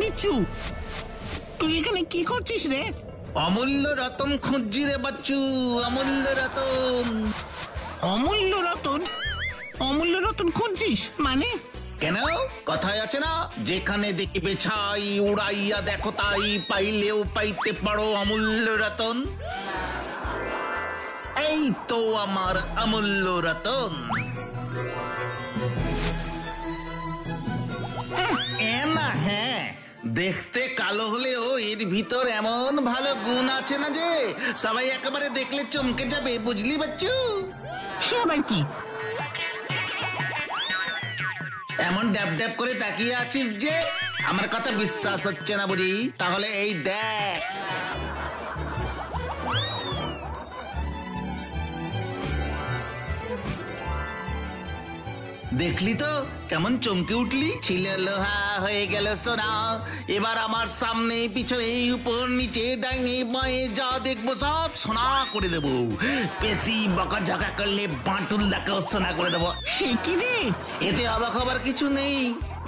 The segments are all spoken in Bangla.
বিচ্ছু, তুই এখানে কি করছিস রে? অমূল্য রতন খুঁজছি রে বাচ্চু, অমূল্য রতন। অমূল্য রতন? অমূল্য রতন খুঁজছিস মানে? কেন, কথায় আছে না, যেখানে দেখিবে ছাই উড়াইয়া দেখো তাই, পাইলেও পাইতে পারো অমূল্য রতন। এই তো আমার অমূল্য রতন। হ্যাঁ, দেখতে কালো হলেও এর ভিতর এমন ভালো গুণ আছে না যে সবাই একেবারে দেখলে চমকে যাবে, বুঝলি বাচ্চু? সে আবার কি? এমন ড্যাব ড্যাব করে তাকিয়ে আছিস যে আমার কথা বিশ্বাস হচ্ছে না বুঝি? তাহলে এই দেখ। দেখলি তো কেমন চমকে উঠলি? ছিল লোহা হয়ে গেল সোনা। এবার আমার সামনে পিছনে উপর নিচে ডাইনে বাঁয়ে যা দেখবো সব সোনা করে দেবো। বেশি বকাঝকা করলে বাঁটুল দাকেও সোনা করে দেবো। সে কি রে? এতে অবাক হবার কিছু নেই,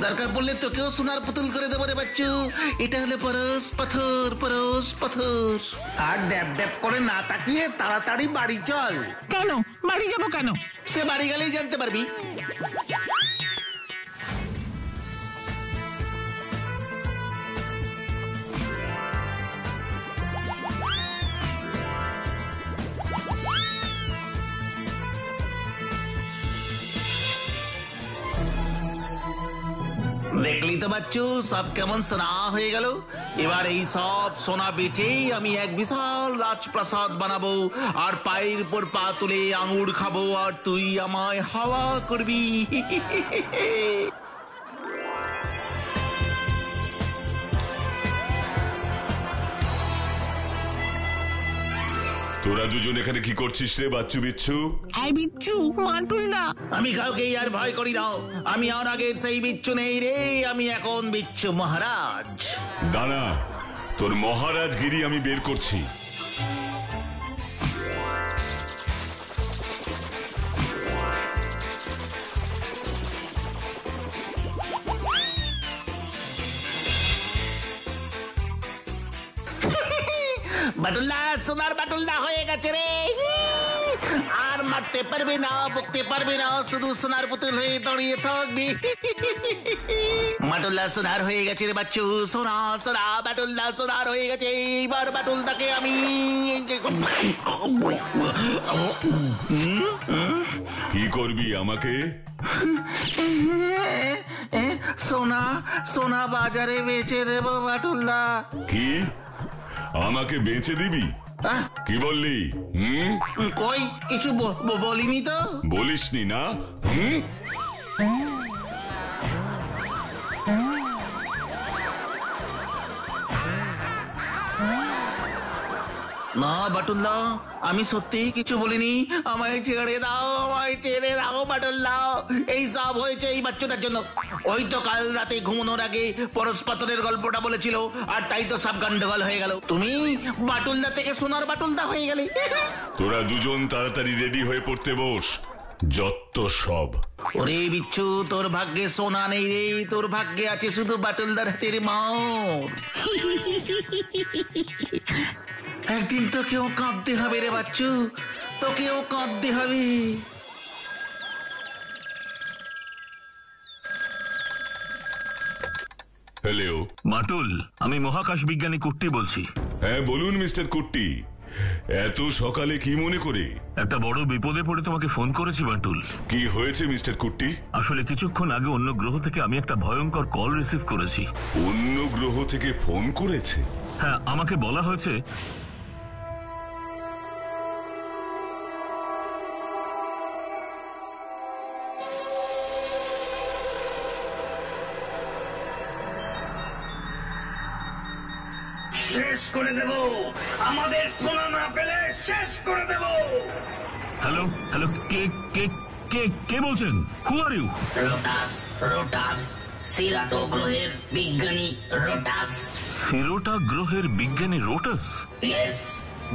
দরকার পড়লে তোকেও সোনার পুতুল করে দেবো রে বাচ্চু। এটা হলো পরশ পাথর, পরশ পাথর। আর ড্যাব ড্যাব করে না তাকিয়ে তাড়াতাড়ি বাড়ি চল। কেন বাড়ি যাবো কেন? সে বাড়ি গেলেই জানতে পারবি। দেখলি তো বাচ্চু, সব কেমন সোনা হয়ে গেল। এবার এই সব সোনা বেচেই আমি এক বিশাল রাজপ্রাসাদ বানাবো, আর পায়ের উপর পা তুলে আঙুর খাবো, আর তুই আমায় হাওয়া করবি। তোরা দুজন এখানে কি করছিস রে বাচ্চু বিচ্ছু? এই বিচ্ছু, মাটুল না। আমি কাউকে আর ভয় করি না। আমি আর আগের সেই বিচ্ছু নেই রে, আমি এখন বিচ্ছু মহারাজ। দাঁড়া, তোর মহারাজগিরি আমি বের করছি। বাটুল্লা, সোনার বাটুল্লা হয়ে গেছে রে। আর মারতে পারবে না, বকতে পারবে না, শুধু সোনার পুতুল হয়ে দাঁড়িয়ে থাকবি। বাটুল্লা সোনার হয়ে গেছে রে বাচ্চু, সোনা সোনা বাটুল্লা সোনার হয়ে গেছে। এইবার বাটুলটাকে আমি কি করবি আমাকে? সোনা সোনা বাজারে বেচে দেবো বাটুল্লা। কি আমাকে বেচে দিবি? কি বললি? কই কিছু বলিনি তো। বলিসনি না? না বাটুল্লা, আমি সত্যি কিছু বলিনি। আমায় ছেড়ে দাও, আমায় ছেড়ে দাও বাটুল্লা। এই সব হয়েছে এই বাচ্চাটার জন্য। ওই তো কাল রাতে ঘুমানোর আগে পরশ পাথরের গল্পটা বলেছিল, আর তাই তো সব গন্ডগোল হয়ে গেল। তুমি বাটুল্লা থেকে সোনার বাটুলদা হয়ে গেলে। তোরা দুজন তাড়াতাড়ি রেডি হয়ে পড়তে বস, যত সব। ওরে বিচ্ছু, তোর ভাগ্যে সোনা নেই রে, তোর ভাগ্যে আছে শুধু বাটুলদার হাতের মার। একদিন তোকেও কাঁদতে হবে রে বাচ্চু, তোকেও কাঁদতে হবে। হ্যালো মাটুল, আমি মহাকাশ বিজ্ঞানী কুট্টি বলছি। হ্যাঁ বলুন মিস্টার কুট্টি, এত সকালে কি মনে করে? একটা বড় বিপদে পড়ে তোমাকে ফোন করেছি বাটুল। কি হয়েছে মিস্টার কুট্টি? আসলে কিছুক্ষণ আগে অন্য গ্রহ থেকে আমি একটা ভয়ঙ্কর কল রিসিভ করেছি। অন্য গ্রহ থেকে ফোন করেছে? হ্যাঁ, আমাকে বলা হয়েছে শেষ করে দেব, আমাদের সোনা না পেলে শেষ করে দেব। হ্যালো হ্যালো, কে কে কে কে বলছেন? হু আর ইউ? রোটাস, রোটাস, সিরাটো গ্রহের বিজ্ঞানী রোটাস। সিরোটা গ্রহের বিজ্ঞানী রোটাস? ইয়েস,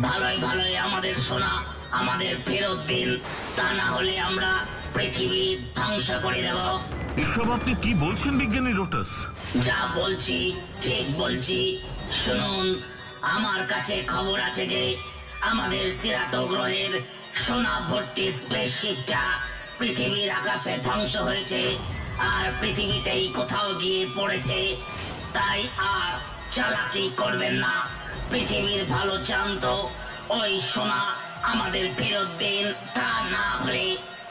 ভালোই ভালোই আমাদের সোনা আমাদের ফেরত দিন, তা না হলে আমরা পৃথিবী ধ্বংস করে দেব। এসব আপনি কি বলছেন বিজ্ঞানী রোটাস? যা বলছি ঠিক বলছি। শুনুন, আমার কাছে খবর আছে যে আমাদের সিরাটো গ্রহের সোনা ভর্তি স্পেসশিপটা পৃথিবীর আকাশে ধ্বংস হয়েছে আর পৃথিবীতেই কোথাও গিয়ে পড়েছে। তাই আর চালাকি করবেন না। পৃথিবীর ভালো চান তো ওই সোনা আমাদের ফেরত দিন, তা না হলে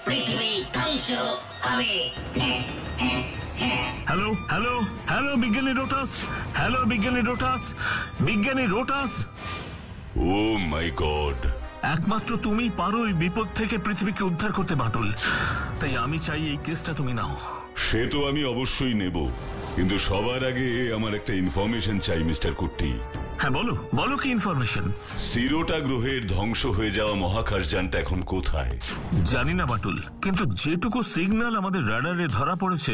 পৃথিবী ধ্বংস হবে। হ্যালো হ্যালো হ্যালো বিজ্ঞানী রোটাস, হ্যালো বিজ্ঞানী রোটাস, বিজ্ঞানী রোটাস। ও মাই গড, একমাত্র তুমি পারো এই বিপদ থেকে পৃথিবীকে উদ্ধার করতে বাটুল। তাই আমি চাই এই কেসটা তুমি নাও। সে তো আমি অবশ্যই নেব, কিন্তু সবার আগে আমার একটা ইনফরমেশন চাই মিস্টার কুট্টি। হ্যাঁ বলো, বলো কি ইনফরমেশন? সিরোটা গ্রহের ধ্বংস হয়ে যাওয়া মহাকাশযানটা এখন কোথায়? জানি না বাটুল, কিন্তু যেটুকু সিগন্যাল আমাদের রাডারে ধরা পড়েছে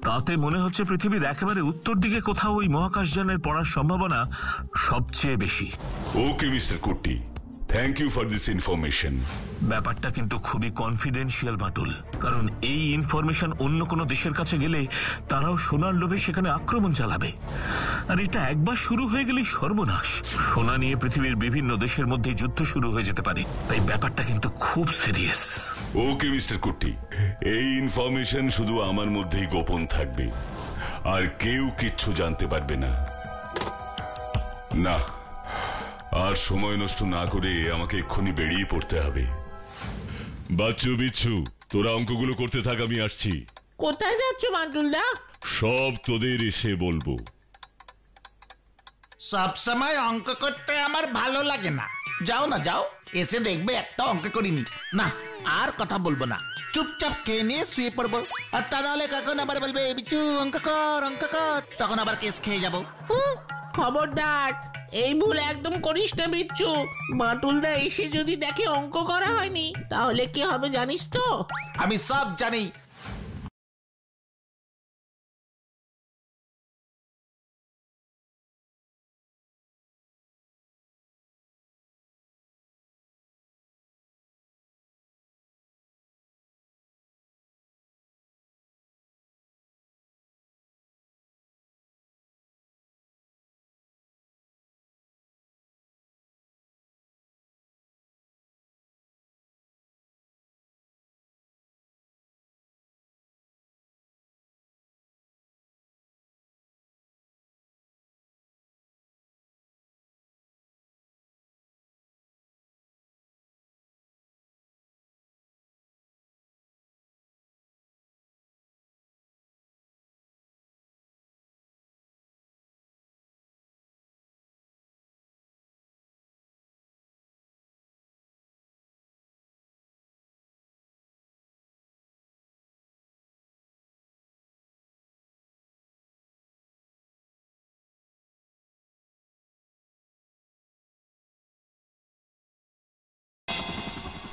তাতে মনে হচ্ছে পৃথিবীর একেবারে উত্তর দিকে কোথাও ওই মহাকাশযানের পড়ার সম্ভাবনা সবচেয়ে বেশি। Okay mister Kutti, thank you for this information. ব্যাপারটা কিন্তু খুবই কনফিডেন্সিয়াল বাটুল, কারণ এই ইনফরমেশন অন্য কোনো দেশের কাছে গেলে তারাও সোনার লোভে সেখানে আক্রমণ চালাবে। আর এটা একবার শুরু হয়ে গেলেই সর্বনাশ। সোনা নিয়ে পৃথিবীর বিভিন্ন দেশের মধ্যে যুদ্ধ শুরু হয়ে যেতে পারে। তাই ব্যাপারটা কিন্তু খুব সিরিয়াস। ওকে মিস্টার কুট্টি, এই ইনফরমেশন শুধু আমার মধ্যেই গোপন থাকবে, আর কেউ কিচ্ছু জানতে পারবে না। না, আর সময় নষ্ট না করে আমাকে এক্ষুনি বেরিয়ে পড়তে হবে। বাচ্চু বিচ্ছু, তোরা অঙ্কগুলো করতে থাক, আমি আসছি। কোথায় যাচ্ছ মান্টুলদা? সব তোদের এসে বলবো। সব সময় অঙ্ক করতে আমার ভালো লাগে না। যাও না, যাও, এসে দেখবে একটা অঙ্ক করিনি। না, আর কথা বলবো না, চুপচাপ খেয়ে নিয়ে শুয়ে পড়বো। আর তা নাহলে কখন আবার বলবে বিচ্ছু অঙ্ক কর, অঙ্ক কর, তখন আবার কেস খেয়ে যাবো। খবরদার, এই ভুল একদম করিস না বিচ্ছু। মাটুলদা এসে যদি দেখে অঙ্ক করা হয়নি তাহলে কি হবে জানিস তো? আমি সব জানি।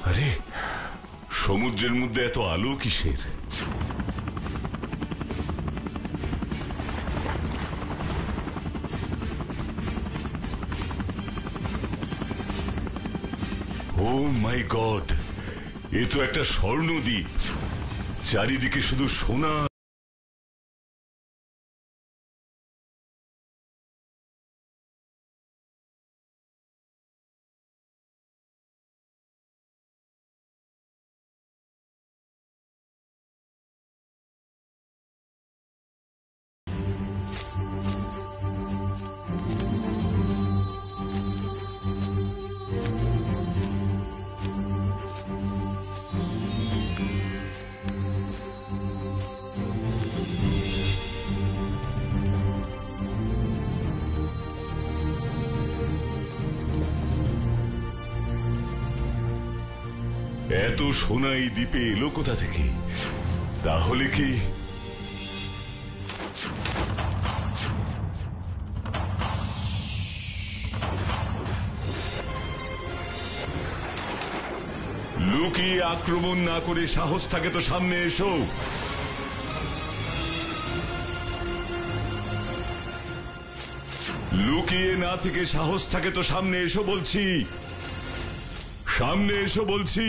আরে, সমুদ্রের মধ্যে এত আলো কিসের? ও মাই গড, এ তো একটা স্বর্ণদ্বীপ। চারিদিকে শুধু সোনা। এত সোনা এই দ্বীপে এলো কোথা থেকে? তাহলে কি লুকিয়ে আক্রমণ না করে সাহস থাকে তো সামনে এসো। লুকিয়ে না থেকে সাহস থাকে তো সামনে এসো বলছি, সামনে এসো বলছি।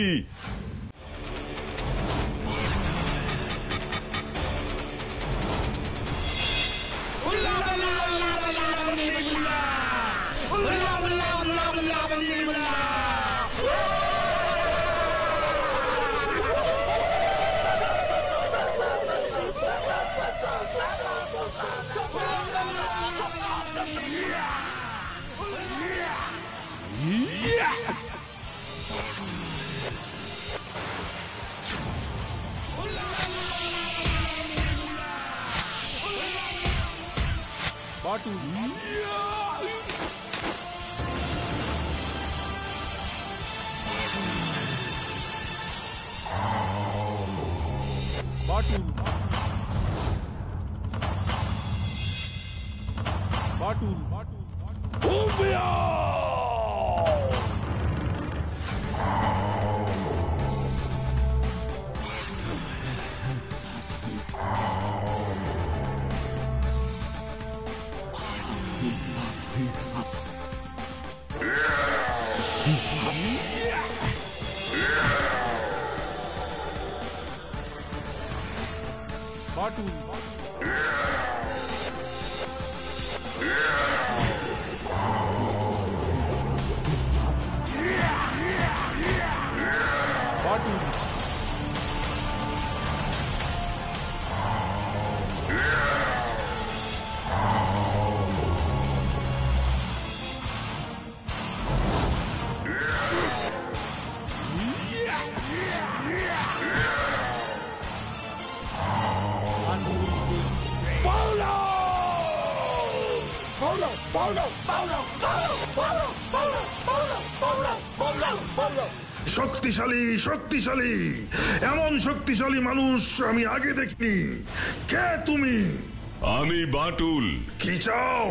শক্তিশালী শক্তিশালী এমন শক্তিশালী মানুষ আমি আগে দেখিনি। কে তুমি? আমি বাটুল। কি চাও?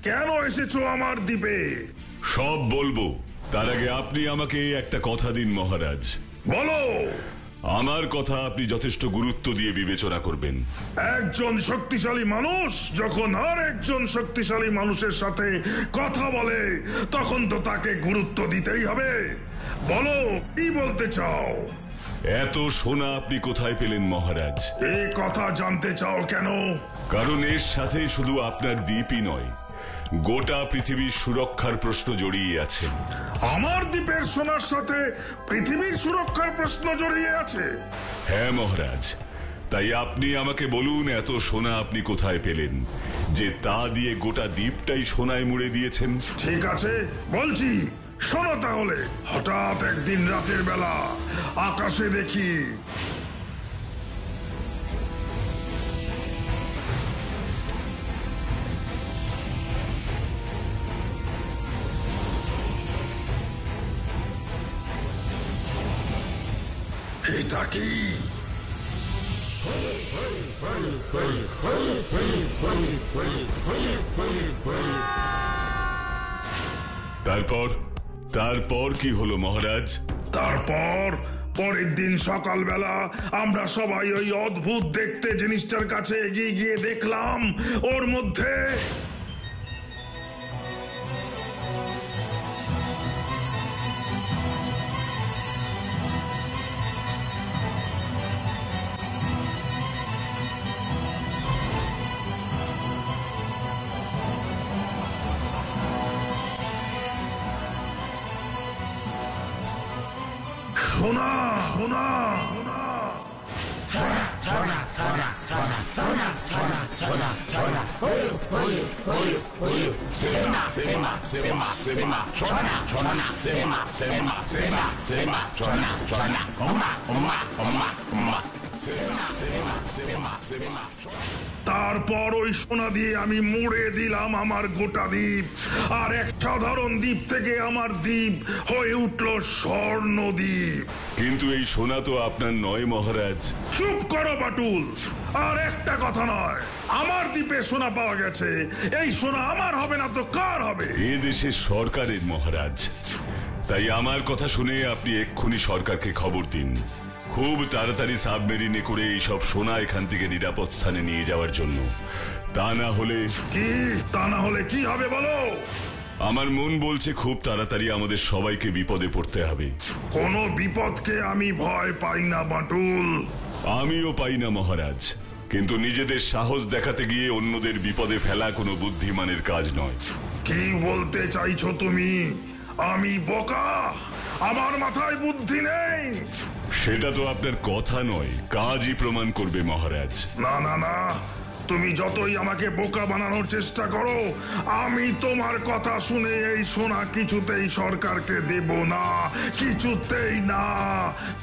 কেন এসেছো আমার দ্বীপে? সব বলবো, তার আগে আপনি আমাকে একটা কথা দিন মহারাজ। বলো। আমার কথা আপনি যথেষ্ট গুরুত্ব দিয়ে বিবেচনা করবেন। একজন শক্তিশালী মানুষ যখন আর একজন শক্তিশালী মানুষের সাথে কথা বলে তখন তো তাকে গুরুত্ব দিতেই হবে। বলো, কি বলতে চাও? এত সোনা আপনি কোথায় পেলেন মহারাজ? এই কথা জানতে চাও কেন? কারণ এর সাথে শুধু আপনার দ্বীপই নয়, গোটা পৃথিবীর সুরক্ষার প্রশ্ন জড়িয়ে আছে। আমার দ্বীপের সোনার সাথে পৃথিবীর সুরক্ষার প্রশ্ন জড়িয়ে আছে? হ্যাঁ মহারাজ, তাই আপনি আমাকে বলুন এত সোনা আপনি কোথায় পেলেন যে তা দিয়ে গোটা দ্বীপটাই সোনায় মুড়ে দিয়েছেন। ঠিক আছে, বলছি, শোনো তাহলে। হঠাৎ একদিন রাতের বেলা আকাশে দেখি এটা কি? তারপর কি হলো মহারাজ? তারপর পরের দিন সকালবেলা আমরা সবাই ওই অদ্ভুত দেখতে জিনিসটার কাছে এগিয়ে গিয়ে দেখলাম ওর মধ্যে সোনা। সোনা তারপর ওই সোনা দিয়ে আমি মুড়ে দিলাম আমার গোটা দ্বীপ, আর এক সাধারণ দ্বীপ থেকে আমার দ্বীপ হয়ে উঠল স্বর্ণ দ্বীপ। কিন্তু এই সোনা তো আপনার নয় মহারাজ। চুপ করো বাটুল, আর একটা কথা নয়। আমার দ্বীপে সোনা পাওয়া গেছে, এই সোনা আমার হবে না তো কার হবে? এ দেশের সরকারের মহারাজ। তাই আমার কথা শুনে আপনি এক্ষুনি সরকারকে খবর দিন, খুব তাড়াতাড়ি সাবমেরিনে করে এইসব সোনা এখান থেকে নিরাপদ স্থানে নিয়ে যাওয়ার জন্য। তা না হলে কি হবে বলো? আমার মন বলছে খুব তাড়াতাড়ি আমাদের সবাইকে বিপদে পড়তে হবে। কোনো বিপদকে আমি ভয় পাই না বাটুল। আমিও পাই না মহারাজ, কিন্তু নিজেদের সাহস দেখাতে গিয়ে অন্যদের বিপদে ফেলা কোনো বুদ্ধিমানের কাজ নয়। কি বলতে চাইছো তুমি? আমি বোকা? আমার মাথায় বুদ্ধি নেই? সেটা তো আপনার কথা নয়, কাজই প্রমাণ করবে মহারাজ। না না না, তুমি যতই আমাকে বোকা বানানোর চেষ্টা করো, আমি তোমার কথা শুনে এই সোনা কিছুতেই সরকারকে দেব না, কিছুতেই না।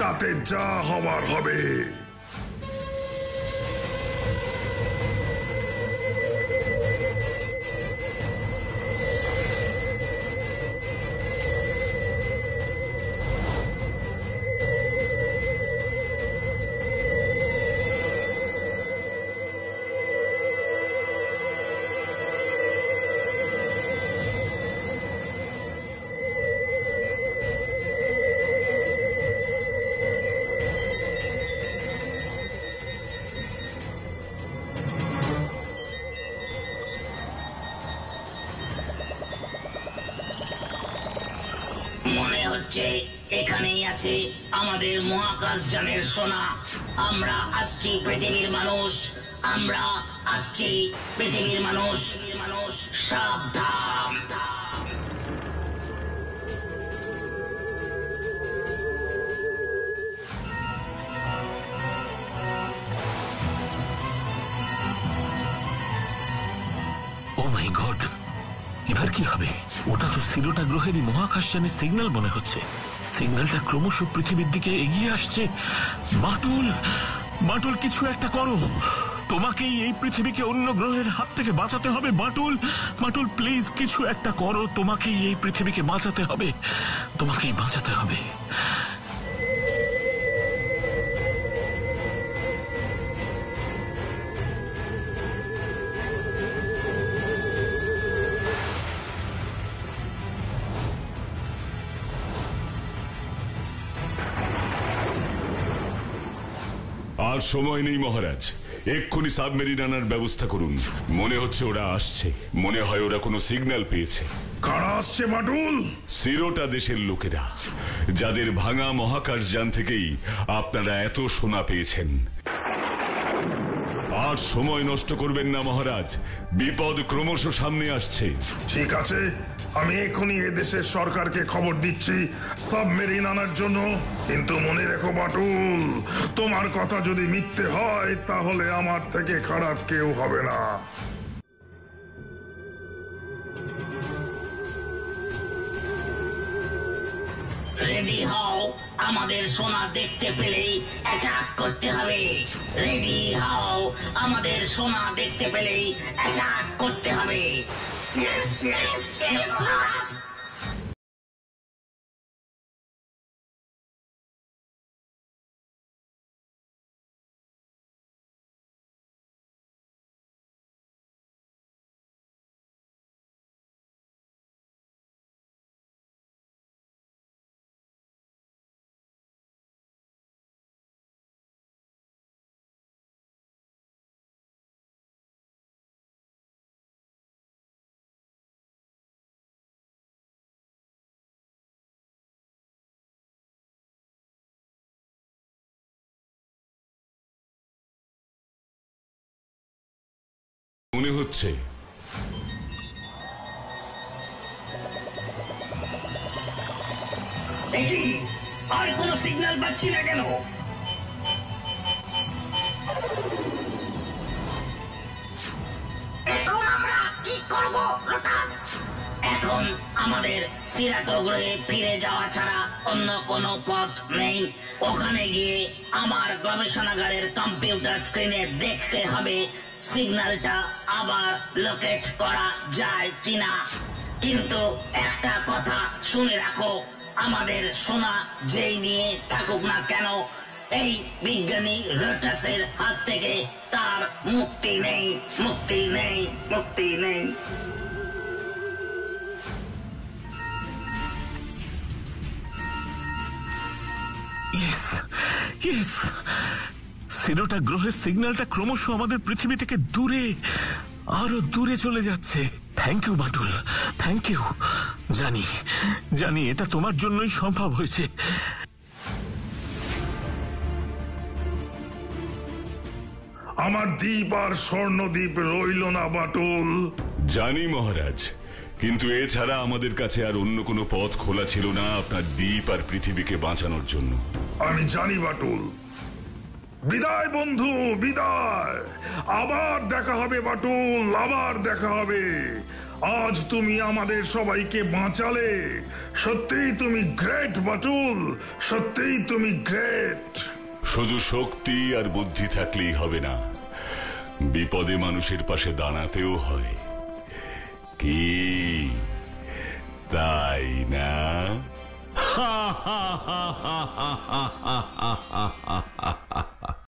তাতে যা হবার হবে। যে এখানেই আছে আমাদের মহাকাশযানের সোনা। আমরা আসছি পৃথিবীর মানুষ, আমরা আসছি পৃথিবীর মানুষ। সাবধান। ও মাই গড, এবার কি হবে? ওটা তো সিরোটা গ্রহেরই মহাকাশযানের সিগন্যাল মনে হচ্ছে। সিগন্যালটা ক্রমশ পৃথিবীর দিকে এগিয়ে আসছে। বাটুল, কিছু একটা করো। তোমাকেই এই পৃথিবীকে অন্য গ্রহের হাত থেকে বাঁচাতে হবে। বাটুল প্লিজ কিছু একটা করো। তোমাকেই এই পৃথিবীকে বাঁচাতে হবে, তোমাকেই বাঁচাতে হবে। আর সময় নেই মহারাজ, এক্ষুনি সাবমেরিন আনার ব্যবস্থা করুন। মনে হচ্ছে ওরা আসছে, মনে হয় ওরা কোনো সিগন্যাল পেয়েছে। কারা আসছে বাটুল? সিরোটা দেশের লোকেরা, যাদের ভাঙা মহাকাশযান থেকেই আপনারা এত সোনা পেয়েছেন। আর সময় নষ্ট করবেন না মহারাজ, বিপদ ক্রমশ সামনে আসছে। ঠিক আছে, আমি এখনই এদেশের সরকারকে খবর দিচ্ছি সাবমেরিন আনার জন্য। কিন্তু মনে রেখো বাটুল, তোমার কথা যদি মিথ্যে হয় তাহলে আমার থেকে খারাপ কেউ হবে না। রেডি হও, আমাদের সোনা দেখতে পেলেই অ্যাটাক করতে হবে। রেডি হও, আমাদের সোনা দেখতে পেলেই অ্যাটাক করতে হবে। Yes, yes, yes, yes. মনে হচ্ছে এটি আর কোনো সিগন্যাল পাচ্ছি না কেন? এখন আমরা কি করব লোটাস? এখন আমাদের সিরাটো গ্রহে ফিরে যাওয়া ছাড়া অন্য কোনো পথ নেই। ওখানে গিয়ে আমার গবেষণাগারের কম্পিউটার স্ক্রিনে দেখতে হবে সিগন্যালটা আবার লোকেট করা যায় কিনা। কিন্তু একটা কথা শুনে রাখো, আমাদের সোনা যেই নিয়ে থাকুক না কেন, এই বিজ্ঞানী লোটাসের হাত থেকে তার মুক্তি নেই, মুক্তি নেই, মুক্তি নেই। সিরোটা গ্রহের সিগন্যালটা ক্রমশ আমাদের পৃথিবী থেকে দূরে, আরো দূরে চলে যাচ্ছে। Thank you Batul, thank you. জানি এটা তোমার জন্যই সম্ভব হয়েছে। আমার দ্বীপ আর স্বর্ণদ্বীপ রইল না বাটুল। জানি মহারাজ, কিন্তু এছাড়া আমাদের কাছে আর অন্য কোনো পথ খোলা ছিল না আপনার দ্বীপ আর পৃথিবীকে বাঁচানোর জন্য। আমি জানি বাটুল। বিদায় বন্ধু, বিদায়। আবার দেখা হবে বাটুল, আবার দেখা হবে। আজ তুমি আমাদের সবাইকে বাঁচালে। সত্যিই তুমি গ্রেট বাটুল, সত্যিই তুমি গ্রেট। শুধু শক্তি আর বুদ্ধি থাকলেই হবে না, বিপদে মানুষের পাশে দাঁড়াতেও হয়, কি তাই না? হা হা হা হা হা হা হা হা।